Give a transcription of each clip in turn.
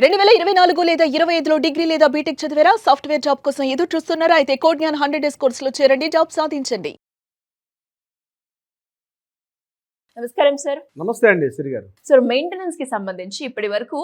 2024 లేదా 25లో డిగ్రీ లేదా బీటెక్ చదివారా? సాఫ్ట్‌వేర్ జాబ్ కోసం ఎదురు చూస్తున్నారా? అయితే కోడ్‌జ్ఞాన్ 100 డేస్ కోర్సులో చేరండి. జాబ్ సాధించండి. నమస్కారం సార్. నమస్తే అండి సిరి గారు. సార్, మెయింటెనెన్స్ కి సంబంధించి ఇప్పటి వరకు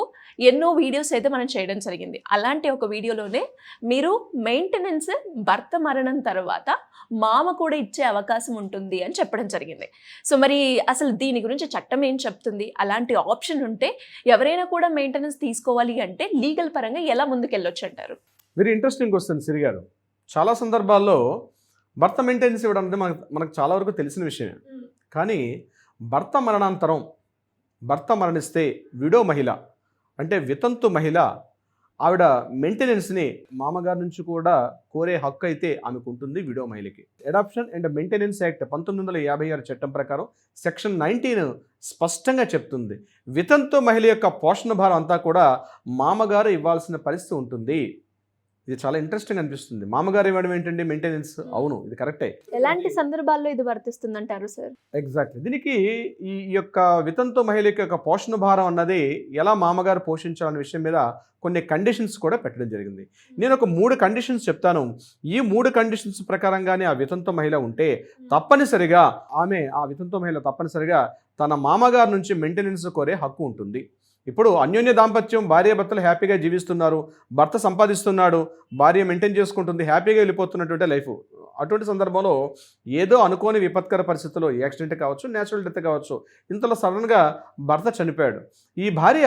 ఎన్నో వీడియోస్ అయితే మనం చేయడం జరిగింది. అలాంటి ఒక వీడియోలోనే మీరు మెయింటెనెన్స్ భర్త మరణం తర్వాత మామ కూడా ఇచ్చే అవకాశం ఉంటుంది అని చెప్పడం జరిగింది. సో మరి అసలు దీని గురించి చట్టం ఏం చెప్తుంది? అలాంటి ఆప్షన్ ఉంటే ఎవరైనా కూడా మెయింటెనెన్స్ తీసుకోవాలి అంటే లీగల్ పరంగా ఎలా ముందుకెళ్ళొచ్చు అంటారు? వెరీ ఇంట్రెస్టింగ్ క్వశ్చన్ సిరి గారు. చాలా సందర్భాల్లో భర్త మెయింటెనెన్స్ ఇవ్వడం అంటే మనకు చాలా వరకు తెలిసిన విషయమే. కానీ భర్త మరణాంతరం భర్త మరణిస్తే విడో మహిళ అంటే వితంతు మహిళ ఆవిడ మెయింటెనెన్స్ని మామగారి నుంచి కూడా కోరే హక్కు అయితే ఆమెకు ఉంటుంది విడో మహిళకి. అడాప్షన్ అండ్ మెయింటెనెన్స్ యాక్ట్ 1956 చట్టం ప్రకారం సెక్షన్ 19 స్పష్టంగా చెప్తుంది, వితంతు మహిళ యొక్క పోషణ భారం అంతా కూడా మామగారు ఇవ్వాల్సిన పరిస్థితి ఉంటుంది. ఇది చాలా ఇంట్రెస్టింగ్ అనిపిస్తుంది. మామగారు ఇవ్వడం ఏంటండి మెయింటెనెన్స్? అవును, ఇది కరెక్టే. ఎలాంటి సందర్భాల్లో ఇది వర్తిస్తుంది అంటారు సార్? ఎగ్జాక్ట్లీ. దీనికి ఈ యొక్క వితంతు మహిళ యొక్క పోషణ భారం అన్నది ఎలా మామగారు పోషించాలనే విషయం మీద కొన్ని కండిషన్స్ కూడా పెట్టడం జరిగింది. నేను ఒక 3 కండిషన్స్ చెప్తాను. ఈ 3 కండిషన్స్ ప్రకారంగానే ఆ వితంతు మహిళ ఉంటే తప్పనిసరిగా ఆ వితంతు మహిళ తప్పనిసరిగా తన మామగారి నుంచి మెయింటెనెన్స్ కోరే హక్కు ఉంటుంది. ఇప్పుడు అన్యోన్య దాంపత్యం, భార్య భర్తలు హ్యాపీగా జీవిస్తున్నారు, భర్త సంపాదిస్తున్నాడు, భార్య మెయింటైన్ చేసుకుంటుంది, హ్యాపీగా వెళ్ళిపోతున్నటువంటి లైఫ్. అటువంటి సందర్భంలో ఏదో అనుకోని విపత్కర పరిస్థితుల్లో యాక్సిడెంట్ కావచ్చు, న్యాచురల్ డెత్ కావచ్చు, ఇంతలో సడన్గా భర్త చనిపోయాడు. ఈ భార్య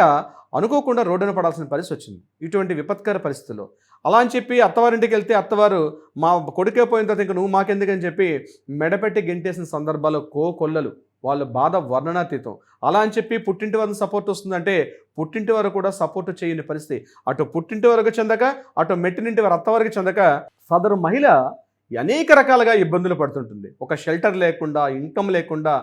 అనుకోకుండా రోడ్డున పడాల్సిన పరిస్థితి వచ్చింది ఇటువంటి విపత్కర పరిస్థితుల్లో. అలా అని చెప్పి అత్తవారింటికి వెళ్తే అత్తవారు మా కొడుకే పోయిన తర్వాత ఇంక నువ్వు మాకెందుకని చెప్పి మెడపెట్టి గెంటేసిన సందర్భాలు కోకొల్లలు. వాళ్ళ బాధ వర్ణనాతీతం. అలా అని చెప్పి పుట్టింటి వారిని సపోర్ట్ వస్తుందంటే పుట్టింటి వారు కూడా సపోర్ట్ చేయని పరిస్థితి. అటు పుట్టింటి వరకు చెందక, అటు మెట్టినింటి వారు అత్తవారికి చెందక సదరు మహిళ అనేక రకాలుగా ఇబ్బందులు పడుతుంటుంది. ఒక షెల్టర్ లేకుండా, ఇన్కమ్ లేకుండా,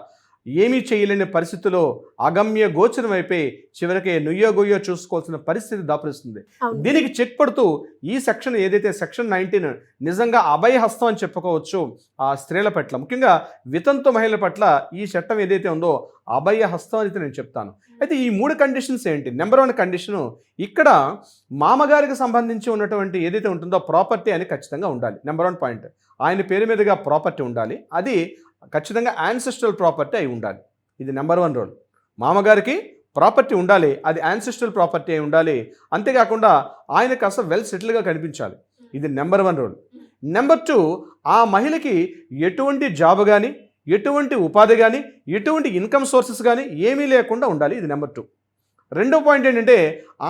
ఏమీ చేయలేని పరిస్థితిలో అగమ్య గోచరం అయిపోయి చివరికి నుయ్యో గొయ్యో చూసుకోవాల్సిన పరిస్థితి దాపురిస్తుంది. దీనికి చెక్ పడుతూ ఈ సెక్షన్ ఏదైతే సెక్షన్ 19 నిజంగా అభయహస్తం అని చెప్పుకోవచ్చు ఆ స్త్రీల పట్ల, ముఖ్యంగా వితంతు మహిళల పట్ల ఈ చట్టం ఏదైతే ఉందో అభయహస్తం అని నేను చెప్తాను. అయితే ఈ 3 కండిషన్స్ ఏంటి? నెంబర్ 1 కండిషను, ఇక్కడ మామగారికి సంబంధించి ఉన్నటువంటి ఏదైతే ఉంటుందో ప్రాపర్టీ అని ఖచ్చితంగా ఉండాలి. నెంబర్ 1 పాయింట్, ఆయన పేరు మీదుగా ప్రాపర్టీ ఉండాలి. అది ఖచ్చితంగా యాన్సెస్ట్రల్ ప్రాపర్టీ అయి ఉండాలి. ఇది నెంబర్ 1 రూల్. మామగారికి ప్రాపర్టీ ఉండాలి, అది యాన్సెస్ట్రల్ ప్రాపర్టీ అయి ఉండాలి. అంతేకాకుండా ఆయన కాస్త వెల్ సెటిల్గా కనిపించాలి. ఇది నెంబర్ 1 రూల్. నెంబర్ 2, ఆ మహిళకి ఎటువంటి జాబ్ కానీ, ఎటువంటి ఉపాధి కానీ, ఎటువంటి ఇన్కమ్ సోర్సెస్ కానీ ఏమీ లేకుండా ఉండాలి. ఇది నెంబర్ 2. రెండో పాయింట్ ఏంటంటే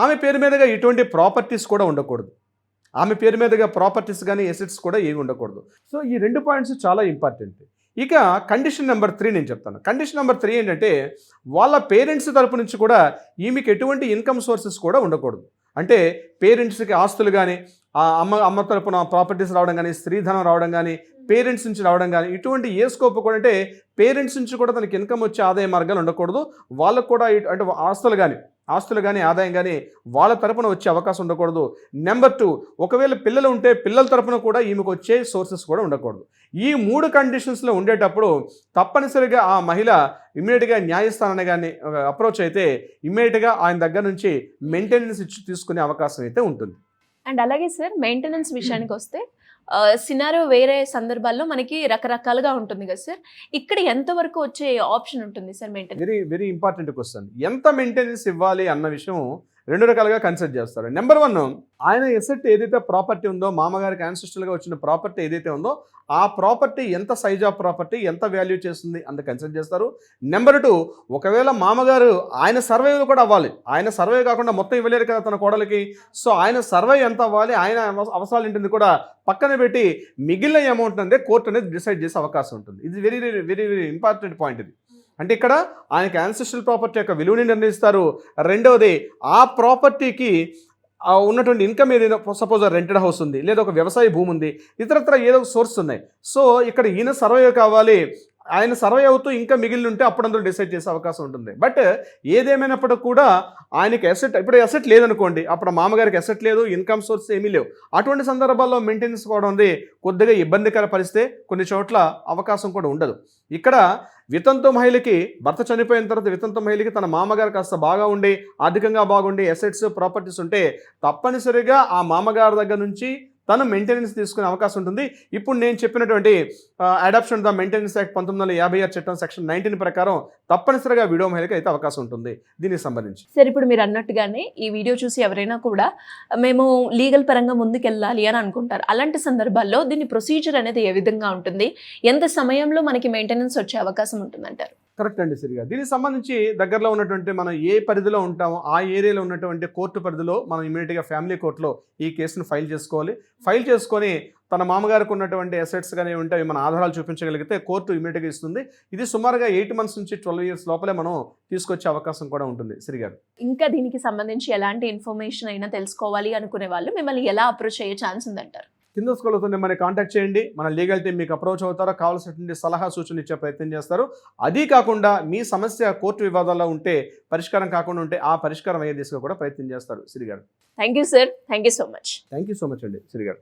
ఆమె పేరు మీదుగా ఎటువంటి ప్రాపర్టీస్ కూడా ఉండకూడదు. ఆమె పేరు మీదుగా ప్రాపర్టీస్ కానీ ఎసెట్స్ కూడా ఏమి ఉండకూడదు. సో ఈ 2 పాయింట్స్ చాలా ఇంపార్టెంట్. ఇక కండిషన్ నెంబర్ 3 నేను చెప్తాను. కండిషన్ నెంబర్ 3 ఏంటంటే వాళ్ళ పేరెంట్స్ తరపు నుంచి కూడా ఈమెకి ఎటువంటి ఇన్కమ్ సోర్సెస్ కూడా ఉండకూడదు. అంటే పేరెంట్స్కి ఆస్తులు కానీ, అమ్మ తరపున ప్రాపర్టీస్ రావడం కానీ, స్త్రీధనం రావడం కానీ, పేరెంట్స్ నుంచి రావడం కానీ, ఇటువంటి ఏ స్కోప్ కూడా అంటే పేరెంట్స్ నుంచి కూడా తనకి ఇన్కమ్ వచ్చే ఆదాయ మార్గాలు ఉండకూడదు. వాళ్ళకు కూడా అంటే ఆస్తులు కానీ ఆదాయం కానీ వాళ్ళ తరపున వచ్చే అవకాశం ఉండకూడదు. నెంబర్ 2, ఒకవేళ పిల్లలు ఉంటే పిల్లల తరపున కూడా ఈమెకు వచ్చే సోర్సెస్ కూడా ఉండకూడదు. ఈ 3 కండిషన్స్లో ఉండేటప్పుడు తప్పనిసరిగా ఆ మహిళ ఇమ్మీడియట్గా న్యాయస్థానాన్ని కానీ అప్రోచ్ అయితే ఇమ్మీడియట్గా ఆయన దగ్గర నుంచి మెయింటెనెన్స్ ఇచ్చి తీసుకునే అవకాశం అయితే ఉంటుంది. అండ్ అలాగే సార్, మెయింటెనెన్స్ విషయానికి వస్తే సినారియో వేరే సందర్భాల్లో మనకి రకరకాలుగా ఉంటుంది కదా సార్, ఇక్కడ ఎంతవరకు వచ్చే ఆప్షన్ ఉంటుంది sir maintenance? Very very important question. ఎంత మెయింటెనెన్స్ ఇవ్వాలి అన్న విషయం 2 రకాలుగా కన్సిడర్ చేస్తారు. నెంబర్ 1, ఆయన ఎసెట్ ఏదైతే ప్రాపర్టీ ఉందో, మామగారికి యాన్సిస్టర్గా వచ్చిన ప్రాపర్టీ ఏదైతే ఉందో ఆ ప్రాపర్టీ ఎంత సైజ్ ఆఫ్ ప్రాపర్టీ, ఎంత వాల్యూ చేస్తుంది అంత కన్సిడర్ చేస్తారు. నెంబర్ 2, ఒకవేళ మామగారు ఆయన సర్వే కూడా అవ్వాలి. ఆయన సర్వే కాకుండా మొత్తం ఇవ్వలేరు కదా తన కోడలికి. సో ఆయన సర్వే ఎంత అవ్వాలి, ఆయన అవసరాలు ఏంటిది కూడా పక్కన పెట్టి మిగిలిన అమౌంట్ అంటే కోర్టు అనేది డిసైడ్ చేసే అవకాశం ఉంటుంది. ఇది very very very very important point ఇది. అంటే ఇక్కడ ఆయనకి యాన్సెస్ట్రల్ ప్రాపర్టీ యొక్క విలువని నిర్ణయిస్తారు. రెండవది, ఆ ప్రాపర్టీకి ఉన్నటువంటి ఇన్కమ్ ఏదైనా, సపోజ్ రెంటెడ్ హౌస్ ఉంది, లేదా ఒక వ్యవసాయ భూమి ఉంది, ఇతరత్ర ఏదో సోర్స్ ఉన్నాయి. సో ఇక్కడ ఈయన సర్వే కావాలి, ఆయన సర్వే అవుతూ ఇంకా మిగిలిన ఉంటే అప్పుడు అందులో డిసైడ్ చేసే అవకాశం ఉంటుంది. బట్ ఏదేమైనప్పటికీ కూడా ఆయనకి అసెట్, ఇప్పుడు అసెట్ లేదనుకోండి, అప్పుడు మామగారికి అసెట్ లేదు, ఇన్కమ్ సోర్స్ ఏమీ లేవు. అటువంటి సందర్భాల్లో మెయింటెనెన్స్ కూడా ఉంది కొద్దిగా ఇబ్బందికర పరిస్థితే, కొన్ని చోట్ల అవకాశం కూడా ఉండదు. ఇక్కడ వితంతు మహిళకి భర్త చనిపోయిన తర్వాత వితంతు మహిళకి తన మామగారు కాస్త బాగా ఉండి ఆర్థికంగా బాగుండి అసెట్స్ ప్రాపర్టీస్ ఉంటే తప్పనిసరిగా ఆ మామగారి దగ్గర నుంచి తను మెయింటెనెన్స్ తీసుకునే అవకాశం ఉంటుంది. ఇప్పుడు నేను చెప్పినటువంటి అడాప్షన్ ద మెయింటెనెన్స్ యాక్ట్ 1956 చట్టం సెక్షన్ 19 ప్రకారం తప్పనిసరిగా విడో మహిళకి అయితే అవకాశం ఉంటుంది దీనికి సంబంధించి. సార్, ఇప్పుడు మీరు అన్నట్టుగానే ఈ వీడియో చూసి ఎవరైనా కూడా మేము లీగల్ పరంగా ముందుకెళ్ళాలి అని అనుకుంటారు. అలాంటి సందర్భాల్లో దీని ప్రొసీజర్ అనేది ఏ విధంగా ఉంటుంది, ఎంత సమయంలో మనకి మెయింటెనెన్స్ వచ్చే అవకాశం ఉంటుందంటారు? కరెక్ట్ అండి సరిగా. దీనికి సంబంధించి దగ్గరలో ఉన్నటువంటి మనం ఏ పరిధిలో ఉంటామో ఆ ఏరియాలో ఉన్నటువంటి కోర్టు పరిధిలో మనం ఇమీడియట్గా ఫ్యామిలీ కోర్టులో ఈ కేసును ఫైల్ చేసుకోవాలి. ఫైల్ చేసుకొని తన మామగారికి ఉన్నటువంటి అసెట్స్ కానీ ఉంటాయి మన ఆధారాలు చూపించగలిగితే కోర్టు ఇమీడియట్గా ఇస్తుంది. ఇది సుమారుగా 8 months నుంచి 12 years లోపలే మనం తీసుకొచ్చే అవకాశం కూడా ఉంటుంది శ్రీగారు. ఇంకా దీనికి సంబంధించి ఎలాంటి ఇన్ఫర్మేషన్ అయినా తెలుసుకోవాలి అనుకునే వాళ్ళు మిమ్మల్ని ఎలా అప్రోచ్ అయ్యే ఛాన్స్ ఉందంటారు? కింద స్కూల్ అవుతుంది, మనకి కాంటాక్ట్ చేయండి. మన లీగల్ టీం మీకు అప్రోచ్ అవుతారో, కావాల్సినటువంటి సలహా సూచనలు ఇచ్చే ప్రయత్నం చేస్తారు. అదీ కాకుండా మీ సమస్య కోర్టు వివాదాల్లో ఉంటే పరిష్కారం కాకుండా ఉంటే ఆ పరిష్కారం అయ్యే దిశగా కూడా ప్రయత్నం చేస్తారు శ్రీగారు. Thank you sir, thank you so much. Thank you so much అండి శ్రీగారు.